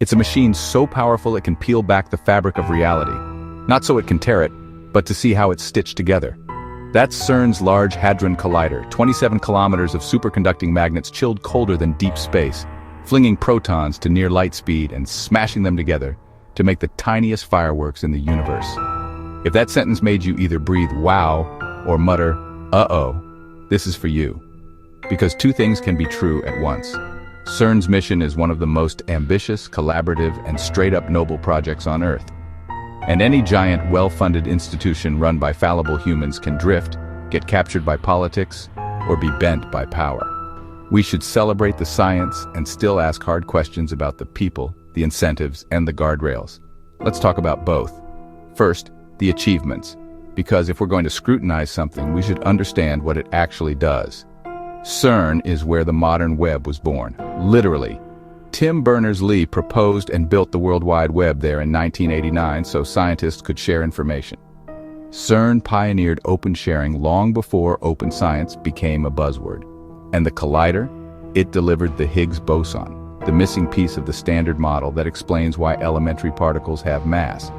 It's a machine so powerful it can peel back the fabric of reality. Not so it can tear it, but to see how it's stitched together. That's CERN's Large Hadron Collider, 27 kilometers of superconducting magnets chilled colder than deep space, flinging protons to near light speed and smashing them together to make the tiniest fireworks in the universe. If that sentence made you either breathe wow or mutter, uh-oh, this is for you. Because two things can be true at once. CERN's mission is one of the most ambitious, collaborative, and straight-up noble projects on Earth. And any giant, well-funded institution run by fallible humans can drift, get captured by politics, or be bent by power. We should celebrate the science and still ask hard questions about the people, the incentives, and the guardrails. Let's talk about both. First, the achievements. Because if we're going to scrutinize something, we should understand what it actually does. CERN is where the modern web was born, literally. Tim Berners-Lee proposed and built the World Wide Web there in 1989 so scientists could share information. CERN pioneered open sharing long before open science became a buzzword. And the collider? It delivered the Higgs boson, the missing piece of the standard model that explains why elementary particles have mass.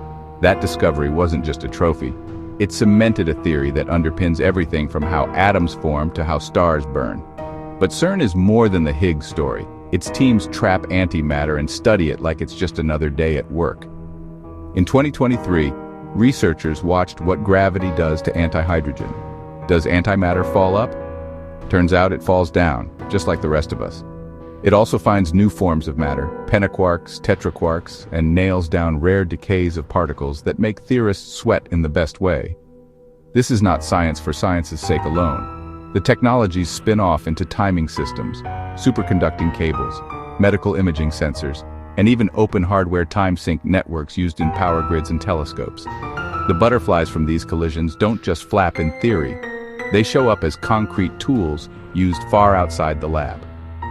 That discovery wasn't just a trophy. It cemented a theory that underpins everything from how atoms form to how stars burn. But CERN is more than the Higgs story. Its teams trap antimatter and study it like it's just another day at work. In 2023, researchers watched what gravity does to antihydrogen. Does antimatter fall up? Turns out it falls down, just like the rest of us. It also finds new forms of matter, pentaquarks, tetraquarks, and nails down rare decays of particles that make theorists sweat in the best way. This is not science for science's sake alone. The technologies spin off into timing systems, superconducting cables, medical imaging sensors, and even open hardware time-sync networks used in power grids and telescopes. The butterflies from these collisions don't just flap in theory. They show up as concrete tools used far outside the lab.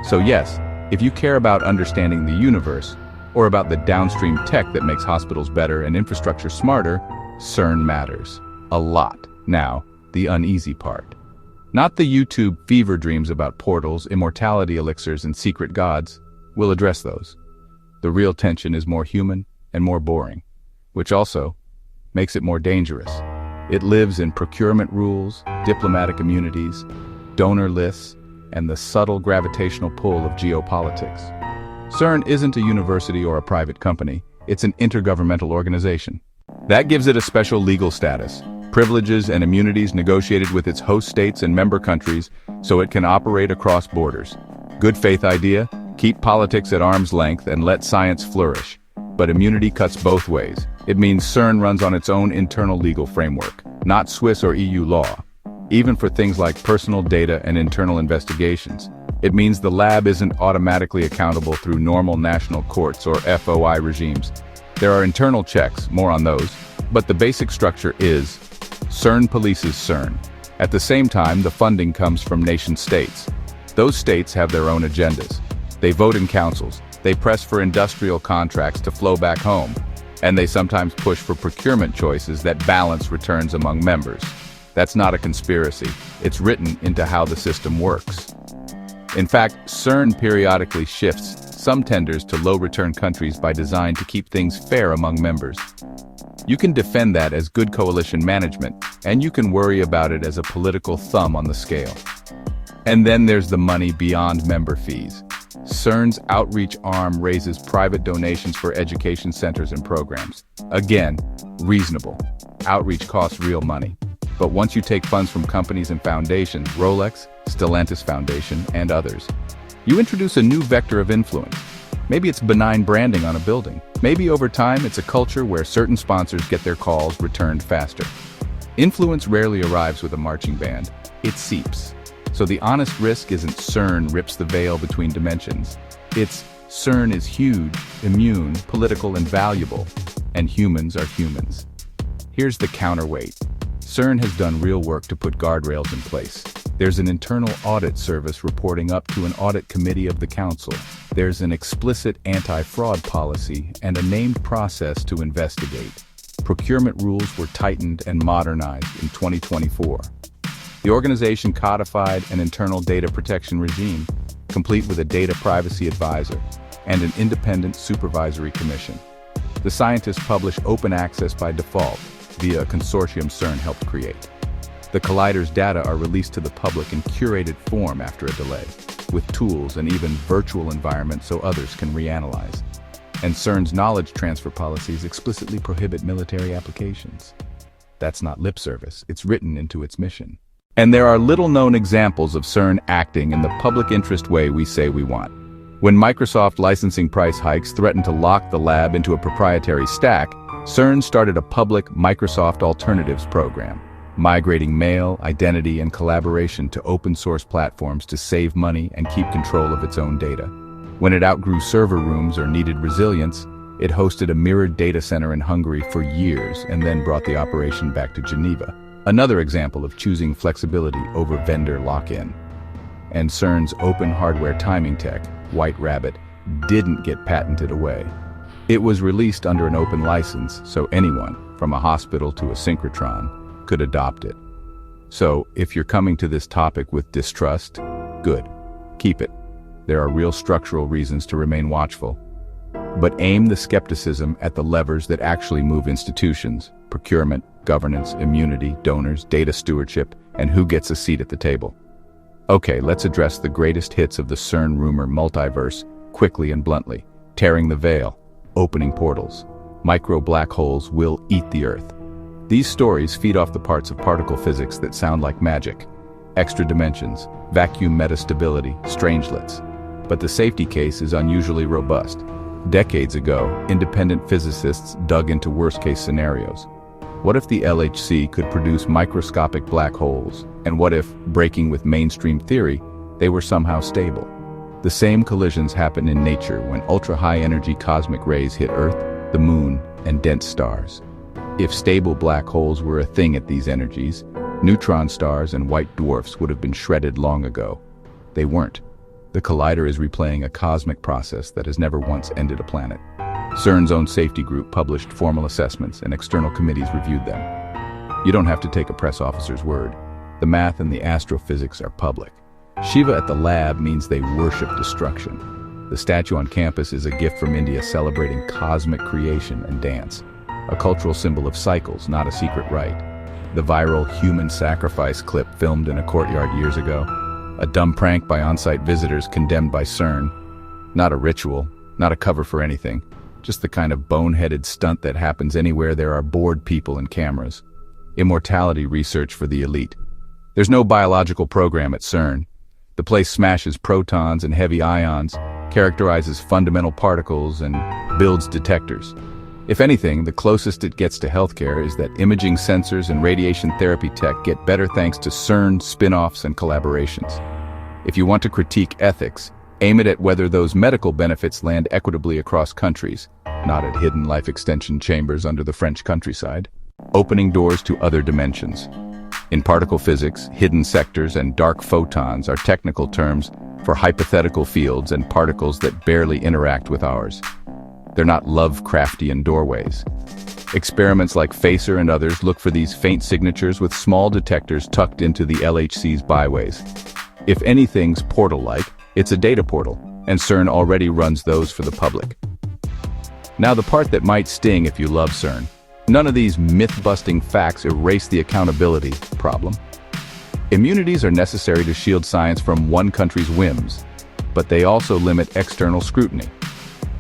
So yes, if you care about understanding the universe, or about the downstream tech that makes hospitals better and infrastructure smarter, CERN matters. A lot. Now, the uneasy part. Not the YouTube fever dreams about portals, immortality elixirs, and secret gods. We'll address those. The real tension is more human and more boring, which also makes it more dangerous. It lives in procurement rules, diplomatic immunities, donor lists, and the subtle gravitational pull of geopolitics. CERN isn't a university or a private company, it's an intergovernmental organization. That gives it a special legal status, privileges and immunities negotiated with its host states and member countries so it can operate across borders. Good faith idea, keep politics at arm's length and let science flourish. But immunity cuts both ways. It means CERN runs on its own internal legal framework, not Swiss or EU law. Even for things like personal data and internal investigations. It means the lab isn't automatically accountable through normal national courts or FOI regimes. There are internal checks, more on those, but the basic structure is CERN polices CERN. At the same time, the funding comes from nation-states. Those states have their own agendas. They vote in councils, they press for industrial contracts to flow back home, and they sometimes push for procurement choices that balance returns among members. That's not a conspiracy. It's written into how the system works. In fact, CERN periodically shifts some tenders to low-return countries by design to keep things fair among members. You can defend that as good coalition management, and you can worry about it as a political thumb on the scale. And then there's the money beyond member fees. CERN's outreach arm raises private donations for education centers and programs. Again, reasonable. Outreach costs real money. But once you take funds from companies and foundations, Rolex, Stellantis Foundation, and others, you introduce a new vector of influence. Maybe it's benign branding on a building. Maybe over time it's a culture where certain sponsors get their calls returned faster. Influence rarely arrives with a marching band. It seeps. So the honest risk isn't CERN rips the veil between dimensions. It's CERN is huge, immune, political, and valuable. And humans are humans. Here's the counterweight. CERN has done real work to put guardrails in place. There's an internal audit service reporting up to an audit committee of the council. There's an explicit anti-fraud policy and a named process to investigate. Procurement rules were tightened and modernized in 2024. The organization codified an internal data protection regime, complete with a data privacy advisor. and an independent supervisory commission. The scientists publish open access by default via a consortium CERN helped create. The collider's data are released to the public in curated form after a delay, with tools and even virtual environments so others can reanalyze. And CERN's knowledge transfer policies explicitly prohibit military applications. That's not lip service, it's written into its mission. And there are little-known examples of CERN acting in the public interest way we say we want. When Microsoft licensing price hikes threatened to lock the lab into a proprietary stack, CERN started a public Microsoft Alternatives program, migrating mail, identity, and collaboration to open-source platforms to save money and keep control of its own data. When it outgrew server rooms or needed resilience, it hosted a mirrored data center in Hungary for years and then brought the operation back to Geneva. Another example of choosing flexibility over vendor lock-in. And CERN's open hardware timing tech, White Rabbit, didn't get patented away. It was released under an open license, so anyone, from a hospital to a synchrotron, could adopt it. So, if you're coming to this topic with distrust, good. Keep it. There are real structural reasons to remain watchful. But aim the skepticism at the levers that actually move institutions: procurement, governance, immunity, donors, data stewardship, and who gets a seat at the table. Okay, let's address the greatest hits of the CERN rumor multiverse quickly and bluntly. Tearing the veil, opening portals. Micro black holes will eat the Earth. These stories feed off the parts of particle physics that sound like magic. Extra dimensions, vacuum metastability, strangelets. But the safety case is unusually robust. Decades ago, independent physicists dug into worst-case scenarios. What if the LHC could produce microscopic black holes? And what if, breaking with mainstream theory, they were somehow stable? The same collisions happen in nature when ultra-high-energy cosmic rays hit Earth, the Moon, and dense stars. If stable black holes were a thing at these energies, neutron stars and white dwarfs would have been shredded long ago. They weren't. The collider is replaying a cosmic process that has never once ended a planet. CERN's own safety group published formal assessments and external committees reviewed them. You don't have to take a press officer's word. The math and the astrophysics are public. Shiva at the lab means they worship destruction. The statue on campus is a gift from India celebrating cosmic creation and dance. A cultural symbol of cycles, not a secret rite. The viral human sacrifice clip filmed in a courtyard years ago. A dumb prank by on-site visitors condemned by CERN. Not a ritual, not a cover for anything. Just the kind of boneheaded stunt that happens anywhere there are bored people and cameras. Immortality research for the elite. There's no biological program at CERN. The place smashes protons and heavy ions, characterizes fundamental particles, and builds detectors. If anything, the closest it gets to healthcare is that imaging sensors and radiation therapy tech get better thanks to CERN spin-offs and collaborations. If you want to critique ethics, aim it at whether those medical benefits land equitably across countries, not at hidden life extension chambers under the French countryside. Opening doors to other dimensions. In particle physics, hidden sectors and dark photons are technical terms for hypothetical fields and particles that barely interact with ours. They're not Lovecraftian doorways. Experiments like FACER and others look for these faint signatures with small detectors tucked into the LHC's byways. If anything's portal-like, it's a data portal, and CERN already runs those for the public. Now the part that might sting if you love CERN. None of these myth-busting facts erase the accountability problem. Immunities are necessary to shield science from one country's whims, but they also limit external scrutiny.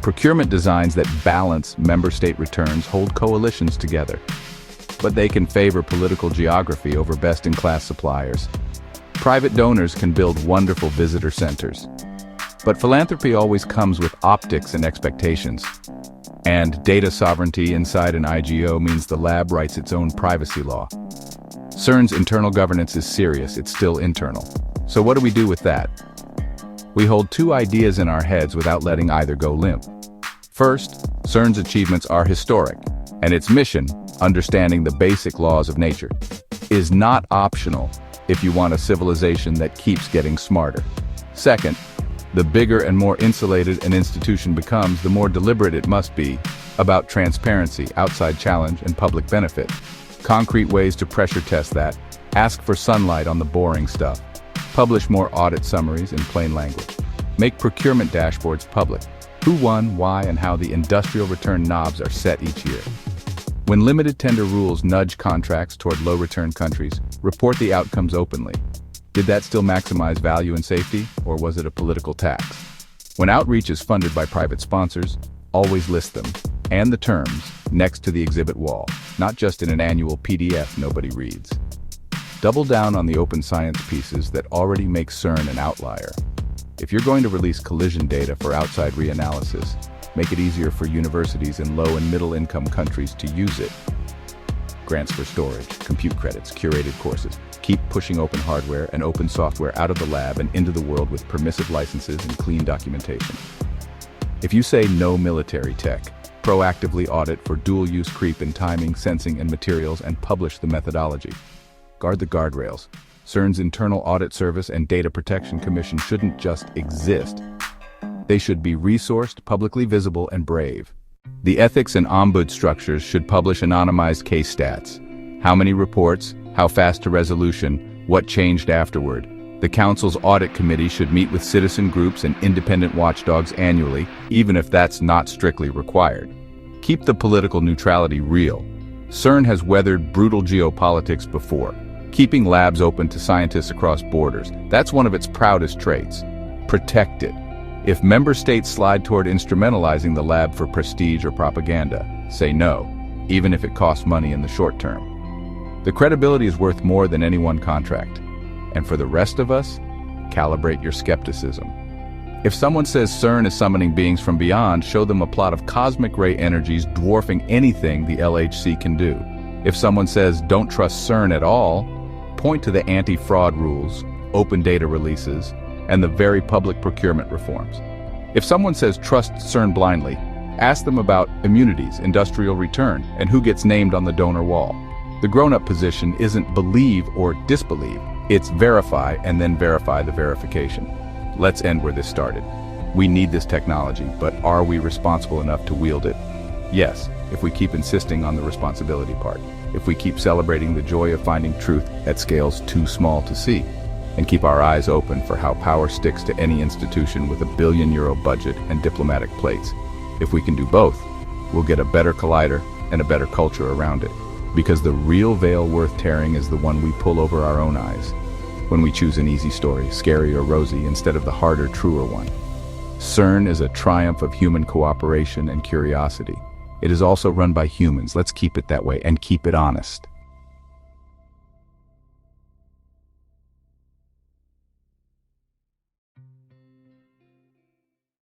Procurement designs that balance member state returns hold coalitions together, but they can favor political geography over best-in-class suppliers. Private donors can build wonderful visitor centers, but philanthropy always comes with optics and expectations. And data sovereignty inside an IGO means the lab writes its own privacy law. CERN's internal governance is serious, it's still internal. So what do we do with that? We hold two ideas in our heads without letting either go limp. First, CERN's achievements are historic, and its mission, understanding the basic laws of nature, is not optional if you want a civilization that keeps getting smarter. Second, the bigger and more insulated an institution becomes, the more deliberate it must be about transparency, outside challenge, and public benefit. Concrete ways to pressure test that. Ask for sunlight on the boring stuff. Publish more audit summaries in plain language. Make procurement dashboards public. Who won, why, and how the industrial return knobs are set each year. When limited tender rules nudge contracts toward low-return countries, report the outcomes openly. Did that still maximize value and safety, or was it a political tax? When outreach is funded by private sponsors, always list them, and the terms, next to the exhibit wall, not just in an annual PDF nobody reads. Double down on the open science pieces that already make CERN an outlier. If you're going to release collision data for outside reanalysis, make it easier for universities in low and middle income countries to use it. Grants for storage, compute credits, curated courses. Keep pushing open hardware and open software out of the lab and into the world with permissive licenses and clean documentation. If you say no military tech, proactively audit for dual-use creep in timing, sensing, and materials and publish the methodology. Guard the guardrails. CERN's Internal Audit Service and Data Protection Commission shouldn't just exist. They should be resourced, publicly visible, and brave. The ethics and ombud structures should publish anonymized case stats. How many reports, how fast to resolution, what changed afterward. The Council's Audit Committee should meet with citizen groups and independent watchdogs annually, even if that's not strictly required. Keep the political neutrality real. CERN has weathered brutal geopolitics before, keeping labs open to scientists across borders. That's one of its proudest traits. Protect it. If member states slide toward instrumentalizing the lab for prestige or propaganda, say no, even if it costs money in the short term. The credibility is worth more than any one contract. And for the rest of us, calibrate your skepticism. If someone says CERN is summoning beings from beyond, show them a plot of cosmic ray energies dwarfing anything the LHC can do. If someone says don't trust CERN at all, point to the anti-fraud rules, open data releases, and the very public procurement reforms. If someone says trust CERN blindly, ask them about immunities, industrial return, and who gets named on the donor wall. The grown-up position isn't believe or disbelieve, it's verify and then verify the verification. Let's end where this started. We need this technology, but are we responsible enough to wield it? Yes, if we keep insisting on the responsibility part. If we keep celebrating the joy of finding truth at scales too small to see. And keep our eyes open for how power sticks to any institution with a billion-euro budget and diplomatic plates. If we can do both, we'll get a better collider and a better culture around it. Because the real veil worth tearing is the one we pull over our own eyes. When we choose an easy story, scary or rosy, instead of the harder, truer one. CERN is a triumph of human cooperation and curiosity. It is also run by humans. Let's keep it that way and keep it honest.